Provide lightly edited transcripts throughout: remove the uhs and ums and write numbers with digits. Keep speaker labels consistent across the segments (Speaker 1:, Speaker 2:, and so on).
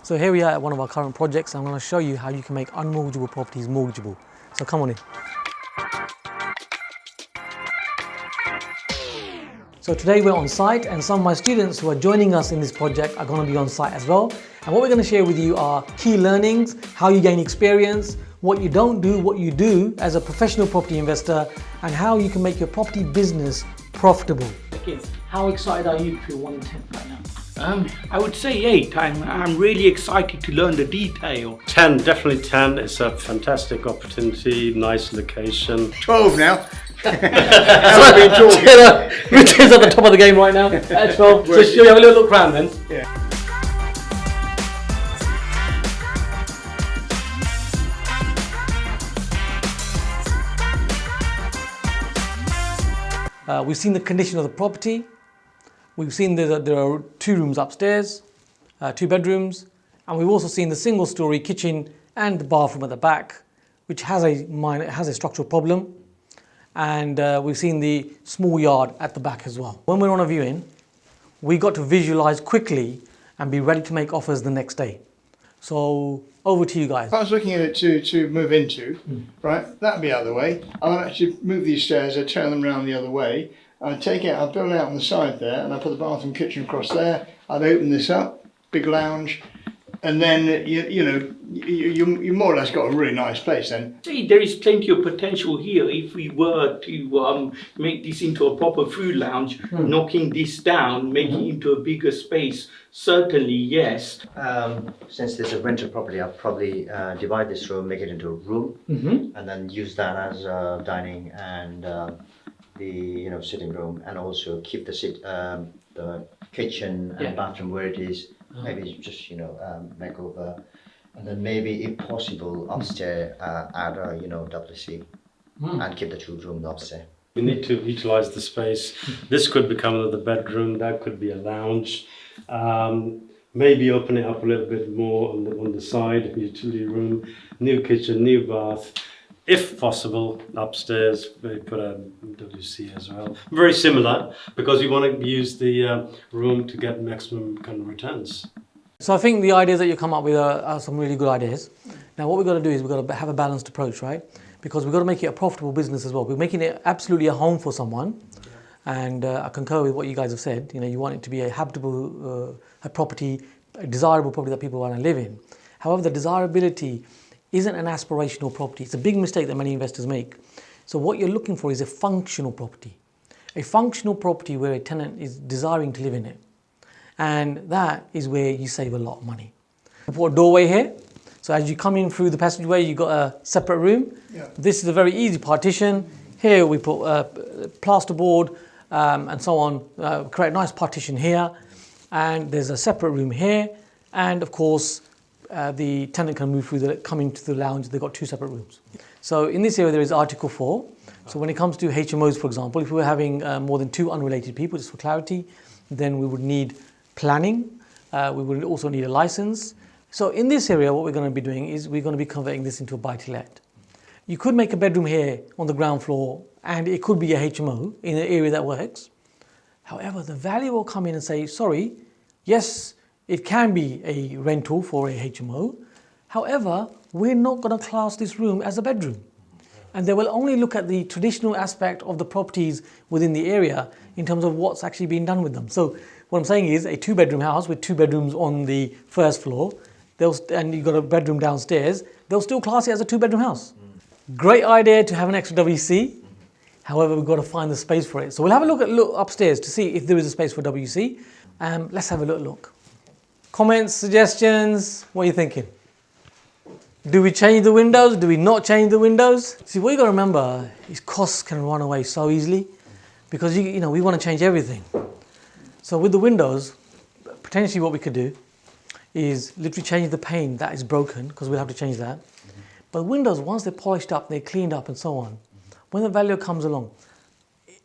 Speaker 1: So here we are at one of our current projects. I'm going to show you how you can make unmortgageable properties mortgageable. So come on in. So today we're on site, and some of my students who are joining us in this project are going to be on site as well. And what we're going to share with you are key learnings, how you gain experience, what you don't do, what you do as a professional property investor, and how you can make your property business profitable. How excited are you for your 1 in 10 right now?
Speaker 2: I would say 8. I'm really excited to learn the detail.
Speaker 3: 10, definitely 10. It's a fantastic opportunity, nice location.
Speaker 2: 12 now.
Speaker 1: Richard's at the top of the game right now at 12. So should we have a little look around then?
Speaker 2: Yeah.
Speaker 1: We've seen the condition of the property. We've seen there are 2 rooms upstairs, 2 bedrooms, and we've also seen the single-story kitchen and the bathroom at the back, which has a structural problem. And we've seen the small yard at the back as well. When we're on a viewing, we got to visualize quickly and be ready to make offers the next day. So over to you guys.
Speaker 4: If I was looking at it to move into, right, that'd be out of the way. I'll actually move these stairs, I'd turn them around the other way. I'd take it, I'd build it out on the side there, and I'd put the bathroom kitchen across there. I'd open this up, big lounge, and then you more or less got a really nice place then.
Speaker 2: See, there is plenty of potential here if we were to make this into a proper food lounge, knocking this down, making it into a bigger space. Certainly, yes.
Speaker 5: Since this is a rental property, I'll probably divide this room, make it into a room, and then use that as dining and the sitting room, and also keep the kitchen and bathroom where it is. Maybe just make over, and then maybe if possible upstairs add a WC and keep the 2 rooms upstairs.
Speaker 3: We need to utilize the space. This could become another bedroom, that could be a lounge. Maybe open it up a little bit more on the side, utility room, new kitchen, new bath. If possible, upstairs, we put a WC as well. Very similar, because we want to use the room to get maximum kind of returns.
Speaker 1: So I think the ideas that you come up with are some really good ideas. Now what we've got to do is we've got to have a balanced approach, right? Because we've got to make it a profitable business as well. We're making it absolutely a home for someone. And I concur with what you guys have said. You want it to be a habitable a property, a desirable property that people want to live in. However, the desirability isn't an aspirational property. It's a big mistake that many investors make. So what you're looking for is a functional property. A functional property where a tenant is desiring to live in it. And that is where you save a lot of money. We put a doorway here. So as you come in through the passageway, you've got a separate room. Yeah. This is a very easy partition. Here we put plasterboard and so on. Create a nice partition here. And there's a separate room here. And of course, the tenant can move through come into the lounge. They've got 2 separate rooms. So in this area there is Article 4. So when it comes to HMOs, for example, if we were having more than 2 unrelated people, just for clarity, then we would need planning. We would also need a license. So in this area, what we're going to be doing is we're going to be converting this into a buy-to-let. You could make a bedroom here on the ground floor, and it could be a HMO in an area that works. However, the valuer will come in and say, sorry, yes, it can be a rental for a HMO. However, we're not going to class this room as a bedroom. And they will only look at the traditional aspect of the properties within the area in terms of what's actually being done with them. So what I'm saying is a 2-bedroom house with 2 bedrooms on the first floor, and you've got a bedroom downstairs, they'll still class it as a 2-bedroom house. Great idea to have an extra WC. However, we've got to find the space for it. So we'll have a look upstairs to see if there is a space for WC. Let's have a look. Comments, suggestions, what are you thinking? Do we change the windows? Do we not change the windows? See, what you got to remember is costs can run away so easily because we want to change everything. So with the windows, potentially what we could do is literally change the pane that is broken, because we'll have to change that. But windows, once they're polished up, they're cleaned up and so on, when the valuer comes along,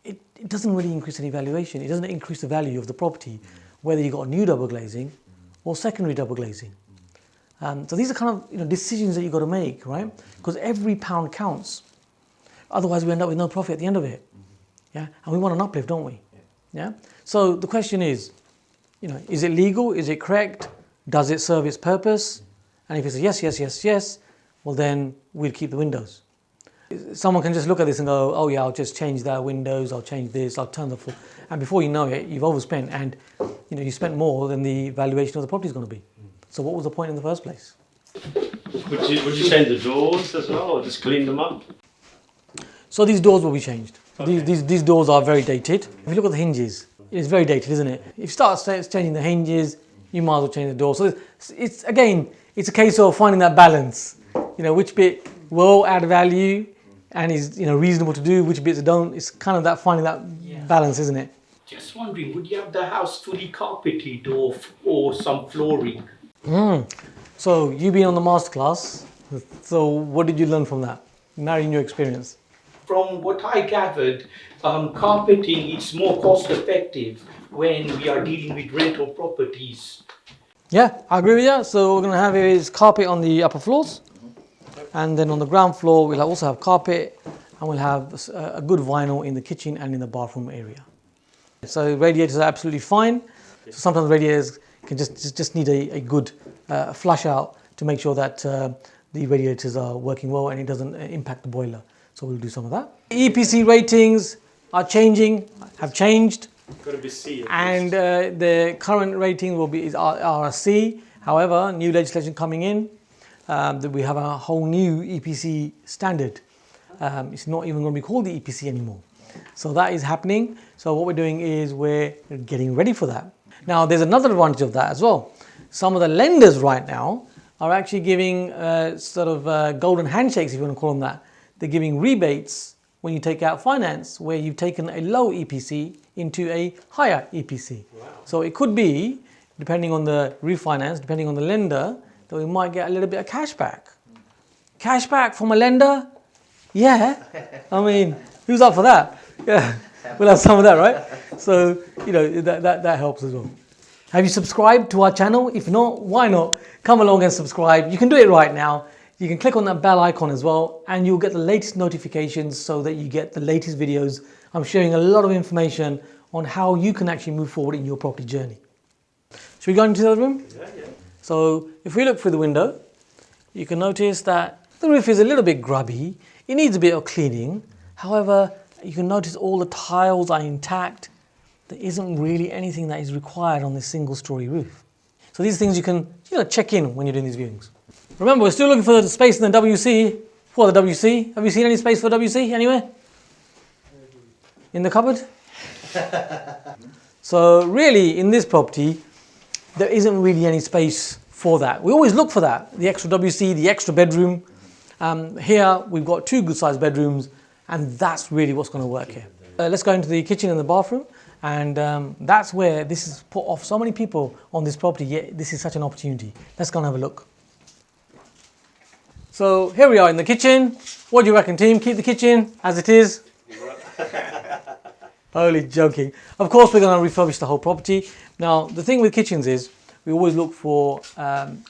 Speaker 1: it doesn't really increase any valuation. It doesn't increase the value of the property, whether you've got new double glazing or secondary double glazing. So these are kind of decisions that you've got to make, right? Because every pound counts. Otherwise, we end up with no profit at the end of it. Yeah, and we want an uplift, don't we? Yeah. So the question is, is it legal? Is it correct? Does it serve its purpose? And if it's a yes, yes, yes, yes, well then we'll keep the windows. Someone can just look at this and go, oh yeah, I'll just change the windows, I'll change this, I'll turn the full, and before you know it, you've overspent, and you spent more than the valuation of the property is going to be. So what was the point in the first place?
Speaker 3: Would you change the doors as well, or just clean them up?
Speaker 1: So these doors will be changed.
Speaker 3: Okay.
Speaker 1: These doors are very dated. If you look at the hinges, it's very dated, isn't it? If you start changing the hinges, you might as well change the door. So it's a case of finding that balance. Which bit will add value and is reasonable to do, which bits don't. It's kind of that finding that balance, isn't it?
Speaker 2: Just wondering, would you have the house fully carpeted or some flooring?
Speaker 1: So you've been on the masterclass. So what did you learn from that? Narrowing your experience.
Speaker 2: From what I gathered, carpeting is more cost effective when we are dealing with rental properties.
Speaker 1: Yeah, I agree with you. So what we're going to have here is carpet on the upper floors. And then on the ground floor, we'll also have carpet, and we'll have a good vinyl in the kitchen and in the bathroom area. So radiators are absolutely fine. So sometimes radiators can just need a good flush out to make sure that the radiators are working well and it doesn't impact the boiler. So we'll do some of that. EPC ratings are have changed.
Speaker 3: Got to be C.
Speaker 1: And the current rating is RC. However, new legislation coming in, that we have a whole new EPC standard. It's not even going to be called the EPC anymore. So that is happening. So what we're doing is we're getting ready for that. Now there's another advantage of that as well. Some of the lenders right now are actually giving golden handshakes, if you want to call them that. They're giving rebates when you take out finance, where you've taken a low EPC into a higher EPC. Wow. So it could be, depending on the refinance, depending on the lender, that we might get a little bit of cash back. Cash back from a lender? Yeah. I mean, who's up for that? Yeah. We'll have some of that, right? So, that helps as well. Have you subscribed to our channel? If not, why not? Come along and subscribe. You can do it right now. You can click on that bell icon as well, and you'll get the latest notifications so that you get the latest videos. I'm sharing a lot of information on how you can actually move forward in your property journey. Should we go into the other room?
Speaker 3: Yeah.
Speaker 1: So if we look through the window, you can notice that the roof is a little bit grubby. It needs a bit of cleaning. However, you can notice all the tiles are intact. There isn't really anything that is required on this single-story roof. So these things you can check in when you're doing these viewings. Remember, we're still looking for the space in the WC. For the WC, have you seen any space for WC anywhere? In the cupboard? So really, in this property, there isn't really any space for that. We always look for that, the extra WC, the extra bedroom. Here, we've got 2 good-sized bedrooms, and that's really what's going to work here. Let's go into the kitchen and the bathroom, and that's where this has put off so many people on this property, yet this is such an opportunity. Let's go and have a look. So here we are in the kitchen. What do you reckon, team? Keep the kitchen as it is? Only joking. Of course, we're going to refurbish the whole property. Now, the thing with kitchens is we always look for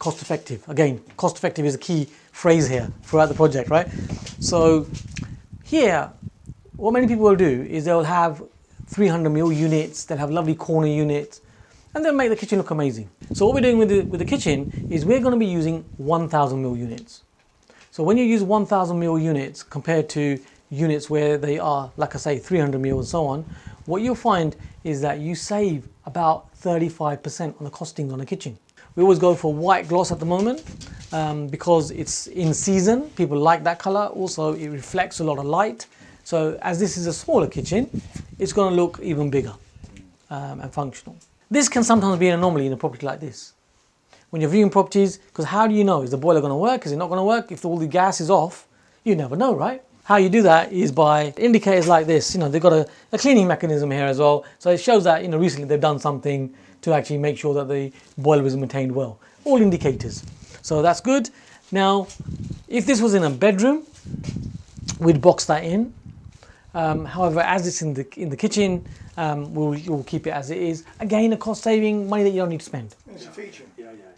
Speaker 1: cost effective. Again, cost effective is a key phrase here throughout the project, right? So here, what many people will do is they'll have 300mm units, they'll have lovely corner units, and they'll make the kitchen look amazing. So what we're doing with the kitchen is we're going to be using 1000mm units. So when you use 1000mm units compared to units where they are, like I say, 300mm and so on, what you'll find is that you save about 35% on the costings on a kitchen. We always go for white gloss at the moment because it's in season. People like that color. Also, it reflects a lot of light. So as this is a smaller kitchen, it's going to look even bigger and functional. This can sometimes be an anomaly in a property like this. When you're viewing properties, because how do you know? Is the boiler going to work? Is it not going to work? If all the gas is off, you never know, right? How you do that is by indicators like this. They've got a cleaning mechanism here as well. So it shows that, recently they've done something to actually make sure that the boiler is maintained well. All indicators. So that's good. Now, if this was in a bedroom, we'd box that in. However, as it's in the kitchen, we'll keep it as it is. Again, a cost saving, money that you don't need to spend.
Speaker 4: It's a feature.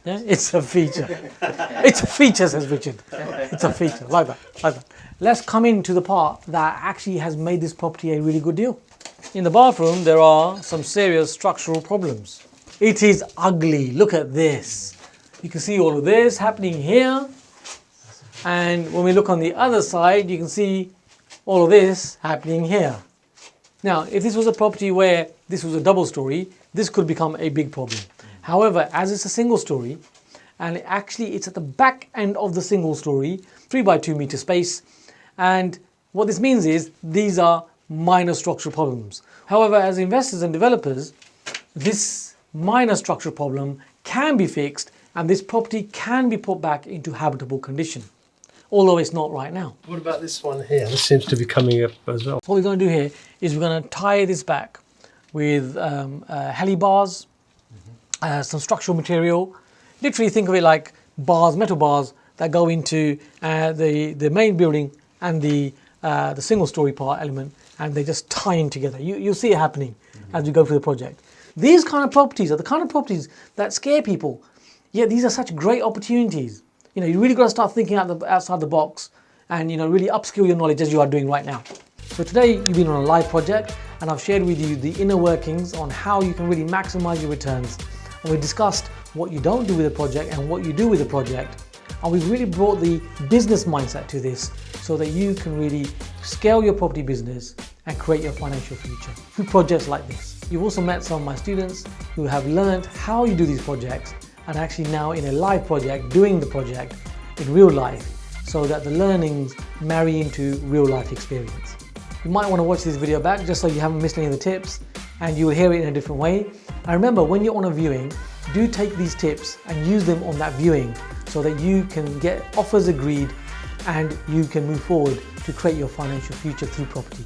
Speaker 1: Yeah, it's a feature. It's a feature, says Richard. It's a feature, like that. Let's come into the part that actually has made this property a really good deal. In the bathroom, there are some serious structural problems. It is ugly. Look at this. You can see all of this happening here. And when we look on the other side, you can see all of this happening here. Now, if this was a property where this was a double story, this could become a big problem. However, as it's a single story, and actually it's at the back end of the single story, 3 by 2 meter space, and what this means is these are minor structural problems. However, as investors and developers, this minor structural problem can be fixed and this property can be put back into habitable condition, although it's not right now.
Speaker 3: What about this one here? This seems to be coming up as well.
Speaker 1: What we're going to do here is we're going to tie this back with heli bars, some structural material. Literally think of it like bars, metal bars that go into the main building and the single story part element, and they just tie in together. You'll see it happening as we go through the project. These kind of properties are the kind of properties that scare people. Yet these are such great opportunities. You know, you really got to start thinking outside the box and, you know, really upskill your knowledge as you are doing right now. So today you've been on a live project and I've shared with you the inner workings on how you can really maximize your returns. And we discussed what you don't do with a project and what you do with a project. And we've really brought the business mindset to this so that you can really scale your property business and create your financial future through projects like this. You've also met some of my students who have learned how you do these projects and actually now in a live project doing the project in real life so that the learnings marry into real life experience. You might want to watch this video back just so you haven't missed any of the tips and you will hear it in a different way. And remember, when you're on a viewing, do take these tips and use them on that viewing so that you can get offers agreed and you can move forward to create your financial future through property.